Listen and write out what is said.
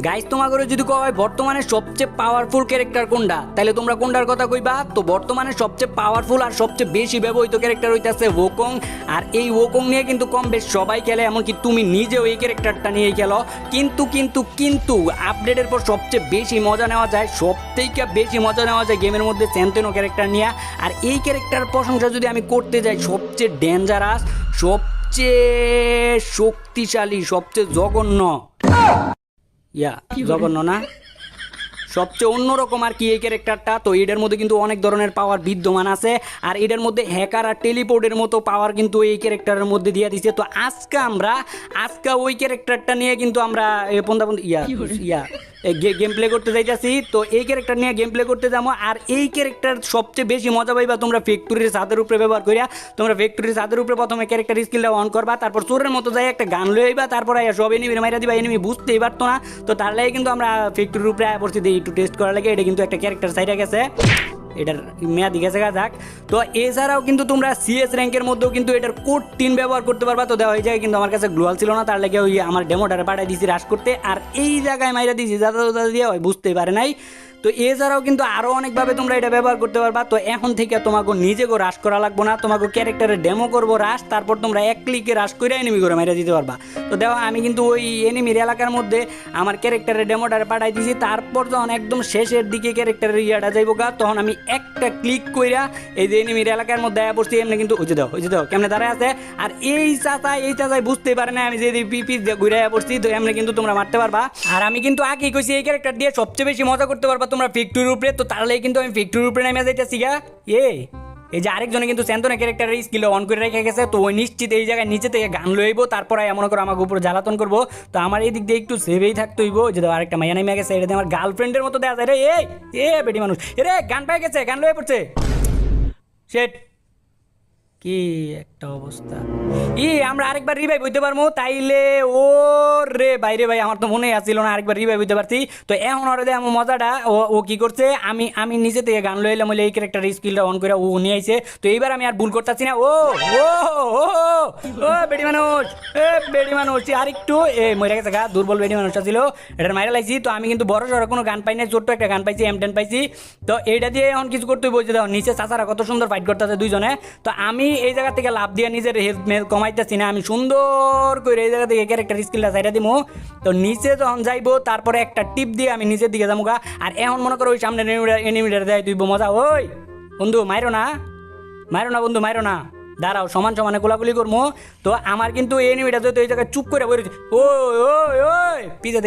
Guys তোমাকে যদি কয় বর্তমানে সবচেয়ে পাওয়ারফুল ক্যারেক্টার কোনটা, তাহলে তোমরা কোনটার কথা কইবা? তো বর্তমানে সবচেয়ে পাওয়ারফুল আর সবচেয়ে বেশি ব্যবহৃত ক্যারেক্টার হইতাছে ওকং। আর এই ওকং নিয়ে কিন্তু কম বেশ সবাই খেলে, এমনকি তুমি নিজেও এই ক্যারেক্টারটা নিয়েই খেলো। কিন্তু কিন্তু কিন্তু আপডেটের পর সবচেয়ে বেশি মজা নেওয়া যায়, সবথেকে বেশি মজা নেওয়া যায় গেমের মধ্যে স্যান্তেনো ক্যারেক্টার নিয়ে। আর এই ক্যারেক্টার প্রশংসা যদি আমি করতে যাই, সবচেয়ে ডেঞ্জারাস, সবচেয়ে শক্তিশালী, সবচেয়ে জঘন্য, জঘন্য না, সবচেয়ে অন্যরকম আর কি এই ক্যারেক্টারটা। তো এটার মধ্যে কিন্তু অনেক ধরনের পাওয়ার বিদ্যমান আছে, আর এটার মধ্যে হ্যাকার আর টেলিপোর্টের মতো পাওয়ার কিন্তু এই ক্যারেক্টারের মধ্যে দিয়ে দিচ্ছে। তো আজকে ওই ক্যারেক্টারটা নিয়ে কিন্তু আমরা গেম প্লে করতে যাইতেছি। তো এই ক্যারেক্টার নিয়ে গেম প্লে করতে যাবো। আর এই ক্যারেক্টার সবচেয়ে বেশি মজা পাইবা তোমরা ফ্যাক্টরির ছাদের উপরে ব্যবহার করিয়া। তোমরা ফ্যাক্টরির ছাদের উপরে প্রথমে ক্যারেক্টার স্কিলটা অন করবা, তারপর চোরের মতো যাই একটা গান লয়ে আইবা, তারপর সব এনিমি মাইরা দিবা, এনিমি বুঝতেই পারতো না। তো তার লাগে কিন্তু আমরা ফ্যাক্টরির উপরে পড়ছি দিয়ে একটু টেস্ট করার লাগে। এটা কিন্তু একটা ক্যারেক্টার সাইডে গেছে, এটার মেয়াদি গেছে যাক। তো এছাড়াও কিন্তু তোমরা সিএস র্যাঙ্কের মধ্যেও কিন্তু এটার কোড 3 ব্যবহার করতে পারবা। তো দেওয়া হয়ে যায়, কিন্তু আমার কাছে গ্লোয়াল ছিল না, তার লাগে ওই আমার ডেমোটারে পাঠাই দিয়েছি রাশ করতে। আর এই জায়গায় মাইরা দিয়েছি যাতে দিয়ে হয় বুঝতেই পারে নাই। তো এছাড়াও কিন্তু আরও অনেকভাবে তোমরা এটা ব্যবহার করতে পারবা। তো এখন থেকে তোমাকে নিজেকেও রাশ করা লাগবো না, তোমাকে ক্যারেক্টারের ডেমো করবো রাশ, তারপর তোমরা এক ক্লিকে রাশ করে এনিমি করে মেরে দিতে পারবা। তো দেখো আমি কিন্তু ওই এনিমির এলাকার মধ্যে আমার ক্যারেক্টারের ডেমোটারে পাঠাই দিয়েছি। তারপর যখন একদম শেষের দিকে ক্যারেক্টারের ইয়াটা যাইবো গা, তখন আমি একটা ক্লিক কইরা এই যে এনিমির এলাকার মধ্যে আয়া পড়ছি। এমনি কিন্তু ওই যে দাও কেমনে দাঁড়ায় আছে। আর এই চাচাই বুঝতেই পারে না আমি যে পিস দিয়ে ঘুরে আয়া পড়ছি। তো এমনি কিন্তু তোমরা মারতে পারবা। আর আমি কিন্তু আগেই কইছি এই ক্যারেক্টার দিয়ে সবচেয়ে বেশি মজা করতে পারবা তোমরা ফ্যাক্টরির উপরে। তো তাহলে কিন্তু আমি ফ্যাক্টরির উপরে নেমে যাইতেছি গা। এই যে আরেকজনে কিন্তু স্যান্তনা ক্যারেক্টারের স্কিল অন করে রেখে গেছে। তো ওই নিশ্চিত এই জায়গায় নিচে থেকে গান লইব, তারপর এমন করে আমাকে উপরে জ্বালাতন করবো। তো আমার এই দিক দিয়ে একটু সেভেই থাকতে হইব। যে আরেকটা মাইয়া নেমে গেছে, এটা আমার গার্লফ্রেন্ডের মতো দেওয়া যায় রে। বেটি মানুষ রে, গান পেয়ে গেছে, গান লয়ে পড়ছে। শেট, কি একটা অবস্থা। আমরা আরেকবার রিভাইভ হইতে পারবো তাইলে? ও রে বাইরে ভাই, আমার তো মনে আসছিল না আরেকবার রিভাইভ হইতে পারছি। তো এখন ওরে দে আমার মজাটা, ও কি করছে, আমি নিজে থেকে গান লইলাম হইলে এই ক্যারেক্টার স্কিলটা অন করে ও নিয়ে আইছে। তো এইবার আমি আর ভুল করতেছি না। ও ও ও ও বেটি মানুষ, বেটি মানুষ আর একটু মরে গেছে গা, দুর্বল বেটি মানুষটা ছিল, এটার মাইরা লাইছি। তো আমি কিন্তু বড় সড়ো কোনো গান পাই না, ছোট্ট একটা গান পাইছি, M10 পাইছি। তো এইটা দিয়ে এখন কিছু করতে বলছে, দেখো নিচে চাচারা কত সুন্দর ফাইট করতেছে দুইজনে। তো আমি এই জায়গা থেকে লাভ দিয়ে নিজের হেলথ কমাইতেছি না, আমি সুন্দর করে এই জায়গা থেকে ক্যারেক্টার স্কিলটা সাইডা দিব। তো নিচে যখন যাইবো তারপরে একটা টিপ দিয়ে আমি নিচের দিকে যাবো গা। আর এখন মনে করো ওই সামনে এনিমিটার দেয় তুই মজা। ওই বন্ধু মাইরো না বন্ধু, মাইরো না, দাঁড়াও, সমান সমানে কোলাকুলি করবো। তো আমার কিন্তু এনিমিটা যদি এই জায়গায় চুপ করে বই, ওই পিছে